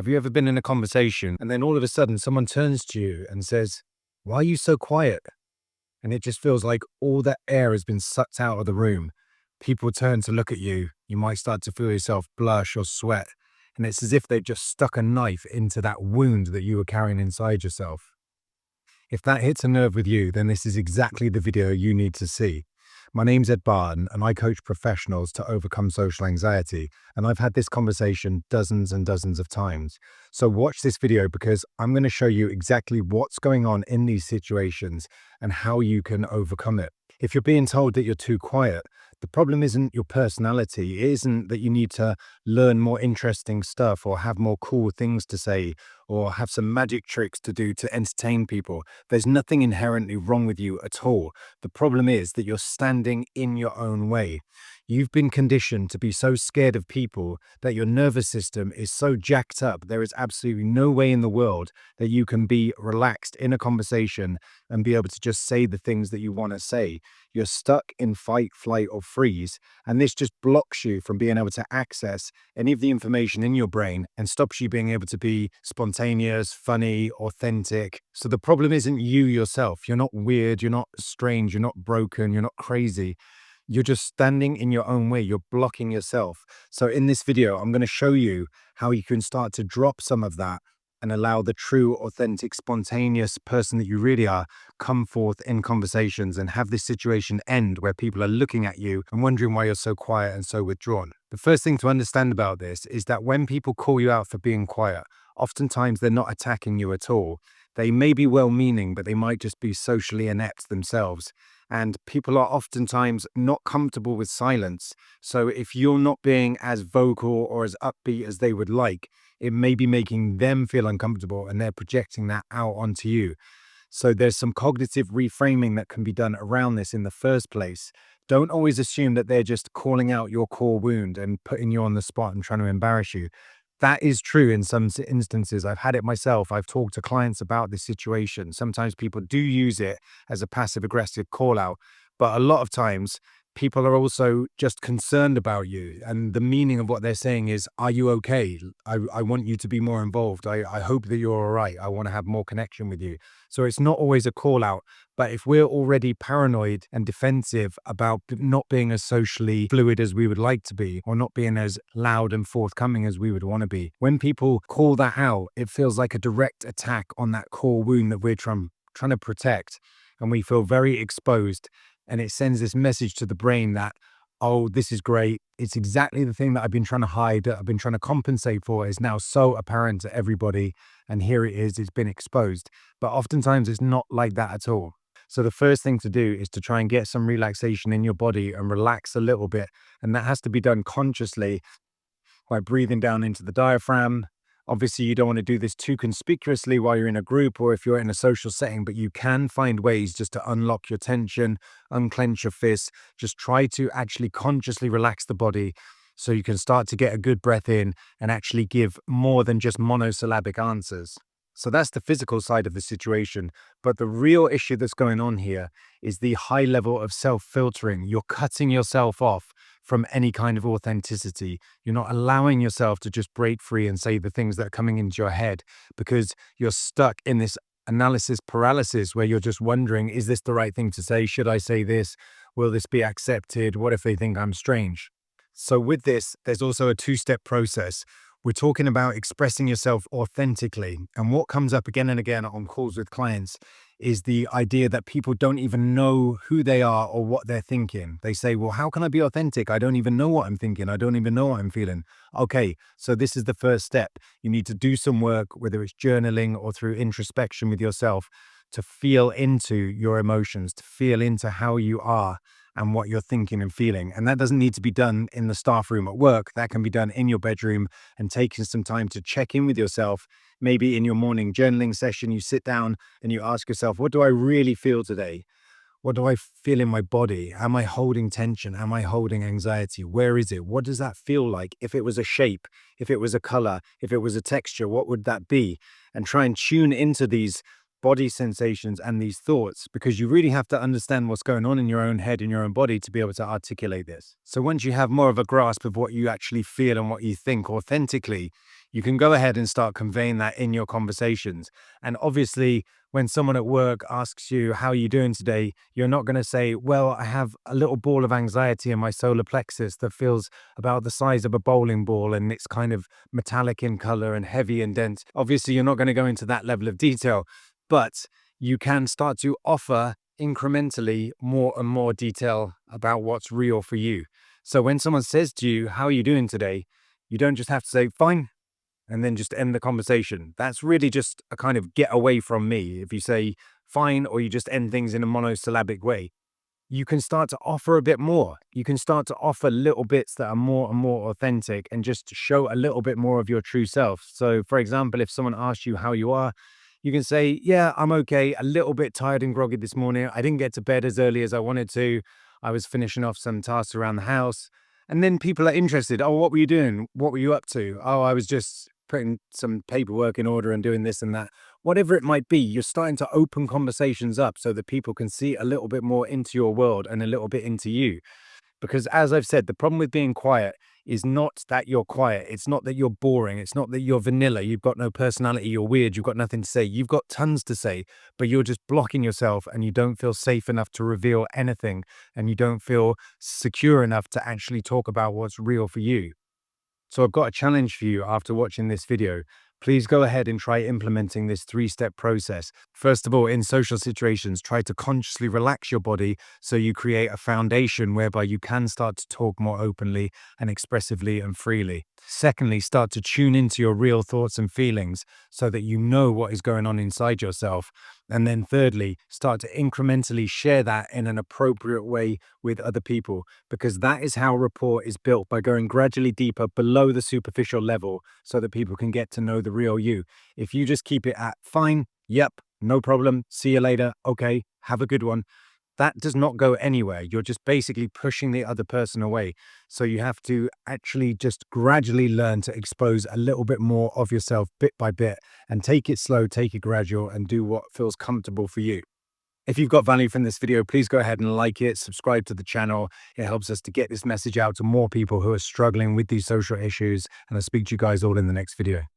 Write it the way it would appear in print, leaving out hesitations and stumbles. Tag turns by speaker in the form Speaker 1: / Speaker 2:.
Speaker 1: Have you ever been in a conversation and then all of a sudden someone turns to you and says, "Why are you so quiet?" And it just feels like all that air has been sucked out of the room. People turn to look at you. You might start to feel yourself blush or sweat. And it's as if they've just stuck a knife into that wound that you were carrying inside yourself. If that hits a nerve with you, then this is exactly the video you need to see. My name's Ed Barton, and I coach professionals to overcome social anxiety. And I've had this conversation dozens and dozens of times. So watch this video because I'm going to show you exactly what's going on in these situations and how you can overcome it. If you're being told that you're too quiet, the problem isn't your personality. It isn't that you need to learn more interesting stuff or have more cool things to say or have some magic tricks to do to entertain people. There's nothing inherently wrong with you at all. The problem is that you're standing in your own way. You've been conditioned to be so scared of people that your nervous system is so jacked up. There is absolutely no way in the world that you can be relaxed in a conversation and be able to just say the things that you want to say. You're stuck in fight, flight, or freeze, and this just blocks you from being able to access any of the information in your brain and stops you being able to be spontaneous, funny, authentic. So the problem isn't you yourself. You're not weird, you're not strange, you're not broken, you're not crazy. You're just standing in your own way. You're blocking yourself. So in this video, I'm going to show you how you can start to drop some of that and allow the true, authentic, spontaneous person that you really are come forth in conversations and have this situation end where people are looking at you and wondering why you're so quiet and so withdrawn. The first thing to understand about this is that when people call you out for being quiet, oftentimes they're not attacking you at all. They may be well-meaning, but they might just be socially inept themselves. And people are oftentimes not comfortable with silence. So if you're not being as vocal or as upbeat as they would like, it may be making them feel uncomfortable and they're projecting that out onto you. So there's some cognitive reframing that can be done around this in the first place. Don't always assume that they're just calling out your core wound and putting you on the spot and trying to embarrass you. That is true in some instances. I've had it myself. I've talked to clients about this situation. Sometimes people do use it as a passive aggressive call out, but a lot of times people are also just concerned about you. And the meaning of what they're saying is, are you okay? I want you to be more involved. I hope that you're all right. I want to have more connection with you. So it's not always a call out. But if we're already paranoid and defensive about not being as socially fluid as we would like to be, or not being as loud and forthcoming as we would want to be, when people call that out, it feels like a direct attack on that core wound that we're trying to protect. And we feel very exposed. And it sends this message to the brain that, oh, this is great. It's exactly the thing that I've been trying to hide, that I've been trying to compensate for is now so apparent to everybody. And here it is, it's been exposed. But oftentimes it's not like that at all. So the first thing to do is to try and get some relaxation in your body and relax a little bit. And that has to be done consciously by breathing down into the diaphragm. Obviously, you don't want to do this too conspicuously while you're in a group or if you're in a social setting, but you can find ways just to unlock your tension, unclench your fists, just try to actually consciously relax the body so you can start to get a good breath in and actually give more than just monosyllabic answers. So that's the physical side of the situation. But the real issue that's going on here is the high level of self-filtering. You're cutting yourself off from any kind of authenticity. You're not allowing yourself to just break free and say the things that are coming into your head because you're stuck in this analysis paralysis where you're just wondering, is this the right thing to say? Should I say this? Will this be accepted? What if they think I'm strange? So with this, there's also a two-step process. We're talking about expressing yourself authentically. And what comes up again and again on calls with clients is the idea that people don't even know who they are or what they're thinking. They say, well, how can I be authentic? I don't even know what I'm thinking. I don't even know what I'm feeling. Okay, so this is the first step. You need to do some work, whether it's journaling or through introspection with yourself, to feel into your emotions, to feel into how you are and what you're thinking and feeling. And that doesn't need to be done in the staff room at work. That can be done in your bedroom and taking some time to check in with yourself. Maybe in your morning journaling session, you sit down and you ask yourself, what do I really feel today? What do I feel in my body? Am I holding tension? Am I holding anxiety? Where is it? What does that feel like? If it was a shape, if it was a color, if it was a texture, what would that be? And try and tune into these body sensations and these thoughts, because you really have to understand what's going on in your own head, in your own body, to be able to articulate this. So once you have more of a grasp of what you actually feel and what you think authentically, you can go ahead and start conveying that in your conversations. And obviously, when someone at work asks you, how are you doing today? You're not going to say, well, I have a little ball of anxiety in my solar plexus that feels about the size of a bowling ball and it's kind of metallic in color and heavy and dense. Obviously, you're not going to go into that level of detail, but you can start to offer incrementally more and more detail about what's real for you. So when someone says to you, how are you doing today? You don't just have to say, fine, and then just end the conversation. That's really just a kind of get away from me. If you say fine, or you just end things in a monosyllabic way, you can start to offer a bit more. You can start to offer little bits that are more and more authentic and just show a little bit more of your true self. So, for example, if someone asks you how you are, you can say, yeah, I'm okay. A little bit tired and groggy this morning. I didn't get to bed as early as I wanted to. I was finishing off some tasks around the house. And then people are interested. Oh, what were you doing? What were you up to? Oh, I was just putting some paperwork in order and doing this and that. Whatever it might be, you're starting to open conversations up so that people can see a little bit more into your world and a little bit into you. Because as I've said, the problem with being quiet is not that you're quiet. It's not that you're boring. It's not that you're vanilla. You've got no personality. You're weird. You've got nothing to say. You've got tons to say, but you're just blocking yourself and you don't feel safe enough to reveal anything. And you don't feel secure enough to actually talk about what's real for you. So I've got a challenge for you after watching this video. Please go ahead and try implementing this 3-step process. First of all, in social situations, try to consciously relax your body so you create a foundation whereby you can start to talk more openly and expressively and freely. Secondly, start to tune into your real thoughts and feelings so that you know what is going on inside yourself. And then thirdly, start to incrementally share that in an appropriate way with other people, because that is how rapport is built, by going gradually deeper below the superficial level so that people can get to know the real you. If you just keep it at fine, yep, no problem, see you later, okay, have a good one, that does not go anywhere. You're just basically pushing the other person away. So you have to actually just gradually learn to expose a little bit more of yourself bit by bit, and take it slow, take it gradual, and do what feels comfortable for you. If you've got value from this video, please go ahead and like it, subscribe to the channel. It helps us to get this message out to more people who are struggling with these social issues. And I'll speak to you guys all in the next video.